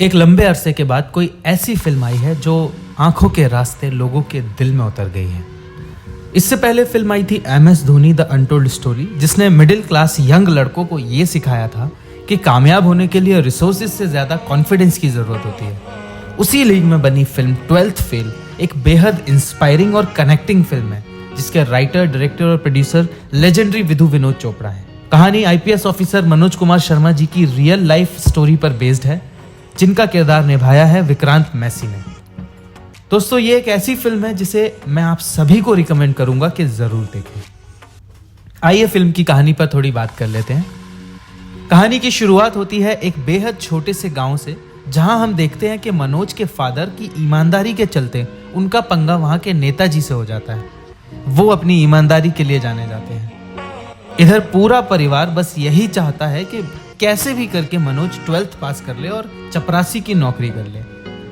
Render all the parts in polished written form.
एक लंबे अरसे के बाद कोई ऐसी फिल्म आई है जो आंखों के रास्ते लोगों के दिल में उतर गई है। इससे पहले फिल्म आई थी MS Dhoni the untold story, जिसने मिडिल क्लास यंग लड़कों को ये सिखाया था कि कामयाब होने के लिए रिसोर्सेज से ज़्यादा कॉन्फिडेंस की ज़रूरत होती है। उसी लीग में बनी फिल्म 12th फेल एक बेहद इंस्पायरिंग और कनेक्टिंग फिल्म है, जिसके राइटर, डायरेक्टर और प्रोड्यूसर लेजेंडरी विधु विनोद चोपड़ा हैं। कहानी IPS ऑफिसर मनोज कुमार शर्मा जी की रियल लाइफ स्टोरी पर बेस्ड है, जिनका किरदार निभाया है विक्रांत मैसी ने। दोस्तों, ये एक ऐसी फिल्म है जिसे मैं आप सभी को रिकमेंड करूंगा कि जरूर देखें। आइए फिल्म की कहानी पर थोड़ी बात कर लेते हैं। कहानी की शुरुआत होती है एक बेहद छोटे से गांव से, जहां हम देखते हैं कि मनोज के फादर की ईमानदारी के चलते उनका पंगा वहां के नेताजी से हो जाता है। वो अपनी ईमानदारी के लिए जाने जाते हैं। इधर पूरा परिवार बस यही चाहता है कि कैसे भी करके मनोज 12th पास कर ले और चपरासी की नौकरी कर ले,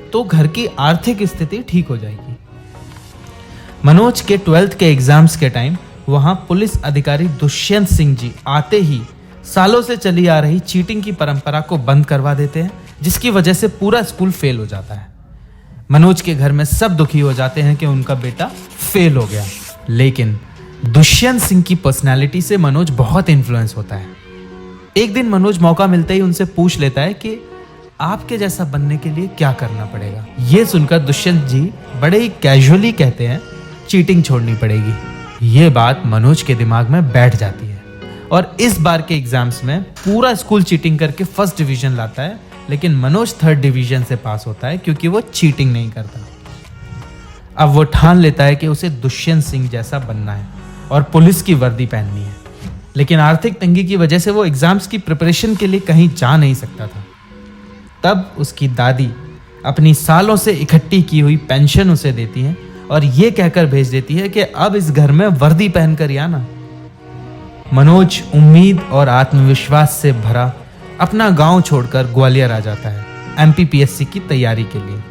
तो घर की आर्थिक स्थिति ठीक हो जाएगी। मनोज के 12th के एग्जाम्स के टाइम वहां पुलिस अधिकारी दुष्यंत सिंह जी आते ही सालों से चली आ रही चीटिंग की परंपरा को बंद करवा देते हैं, जिसकी वजह से पूरा स्कूल फेल हो जाता है। मनोज के घर में सब दुखी हो जाते हैं कि उनका बेटा फेल हो गया, लेकिन दुष्यंत सिंह की पर्सनालिटी से मनोज बहुत इन्फ्लुएंस होता है। एक दिन मनोज मौका मिलते ही उनसे पूछ लेता है कि आपके जैसा बनने के लिए क्या करना पड़ेगा। ये सुनकर दुष्यंत जी बड़े ही कैजुअली कहते हैं, चीटिंग छोड़नी पड़ेगी। ये बात मनोज के दिमाग में बैठ जाती है और इस बार के एग्जाम्स में पूरा स्कूल चीटिंग करके फर्स्ट डिवीजन लाता है, लेकिन मनोज 3rd डिवीजन से पास होता है क्योंकि वो चीटिंग नहीं करता। अब वो ठान लेता है कि उसे दुष्यंत सिंह जैसा बनना है और पुलिस की वर्दी पहननी है, लेकिन आर्थिक तंगी की वजह से वो एग्जाम्स की प्रिपरेशन के लिए कहीं जा नहीं सकता था। तब उसकी दादी अपनी सालों से इकट्ठी की हुई पेंशन उसे देती है और ये कहकर भेज देती है कि अब इस घर में वर्दी पहनकर ही आना। मनोज उम्मीद और आत्मविश्वास से भरा अपना गांव छोड़कर ग्वालियर आ जाता है MPPSC की तैयारी के लिए,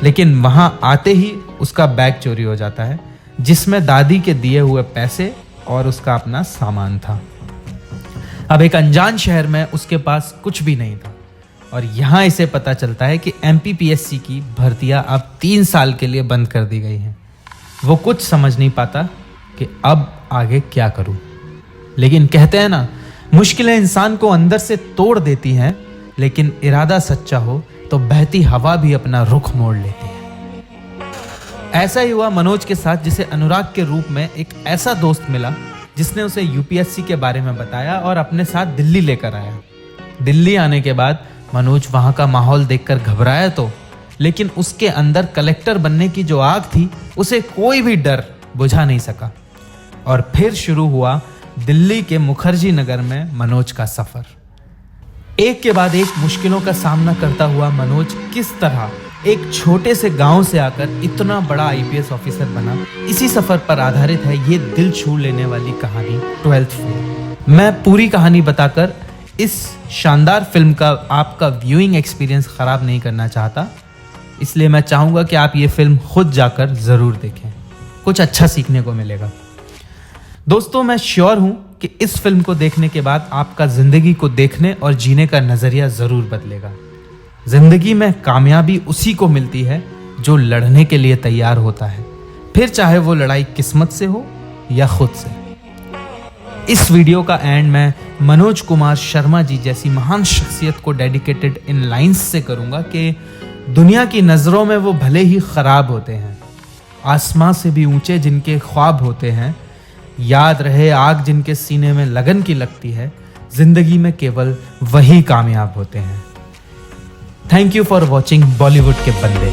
लेकिन वहां आते ही उसका बैग चोरी हो जाता है, जिसमें दादी के दिए हुए पैसे और उसका अपना सामान था। अब एक अनजान शहर में उसके पास कुछ भी नहीं था और यहाँ इसे पता चलता है कि MPPSC की भर्तियां अब 3 साल के लिए बंद कर दी गई हैं। वो कुछ समझ नहीं पाता कि अब आगे क्या करूं, लेकिन कहते हैं ना, मुश्किलें इंसान को अंदर से तोड़ देती हैं, लेकिन इरादा सच्चा हो तो बहती हवा भी अपना रुख मोड़ लेती है। ऐसा ही हुआ मनोज के साथ, जिसे अनुराग के रूप में एक ऐसा दोस्त मिला जिसने उसे UPSC के बारे में बताया और अपने साथ दिल्ली लेकर आया। दिल्ली आने के बाद मनोज वहां का माहौल देखकर घबराया तो, लेकिन उसके अंदर कलेक्टर बनने की जो आग थी उसे कोई भी डर बुझा नहीं सका और फिर शुरू हुआ दिल्ली के मुखर्जी नगर में मनोज का सफर। एक के बाद एक मुश्किलों का सामना करता हुआ मनोज किस तरह एक छोटे से गांव से आकर इतना बड़ा IPS ऑफिसर बना, इसी सफर पर आधारित है ये दिल छू लेने वाली कहानी 12th फेल। मैं पूरी कहानी बताकर इस शानदार फिल्म का आपका व्यूइंग एक्सपीरियंस खराब नहीं करना चाहता, इसलिए मैं चाहूंगा कि आप ये फिल्म खुद जाकर जरूर देखें, कुछ अच्छा सीखने को मिलेगा। दोस्तों, मैं श्योर हूं कि इस फिल्म को देखने के बाद आपका जिंदगी को देखने और जीने का नजरिया जरूर बदलेगा। जिंदगी में कामयाबी उसी को मिलती है जो लड़ने के लिए तैयार होता है, फिर चाहे वो लड़ाई किस्मत से हो या खुद से। इस वीडियो का एंड मैं मनोज कुमार शर्मा जी जैसी महान शख्सियत को डेडिकेटेड इन लाइंस से करूंगा कि दुनिया की नजरों में वो भले ही खराब होते हैं, आसमां से भी ऊंचे जिनके ख्वाब होते हैं, याद रहे आग जिनके सीने में लगन की लगती है, जिंदगी में केवल वही कामयाब होते हैं। Thank you for watching Bollywood के बंदे।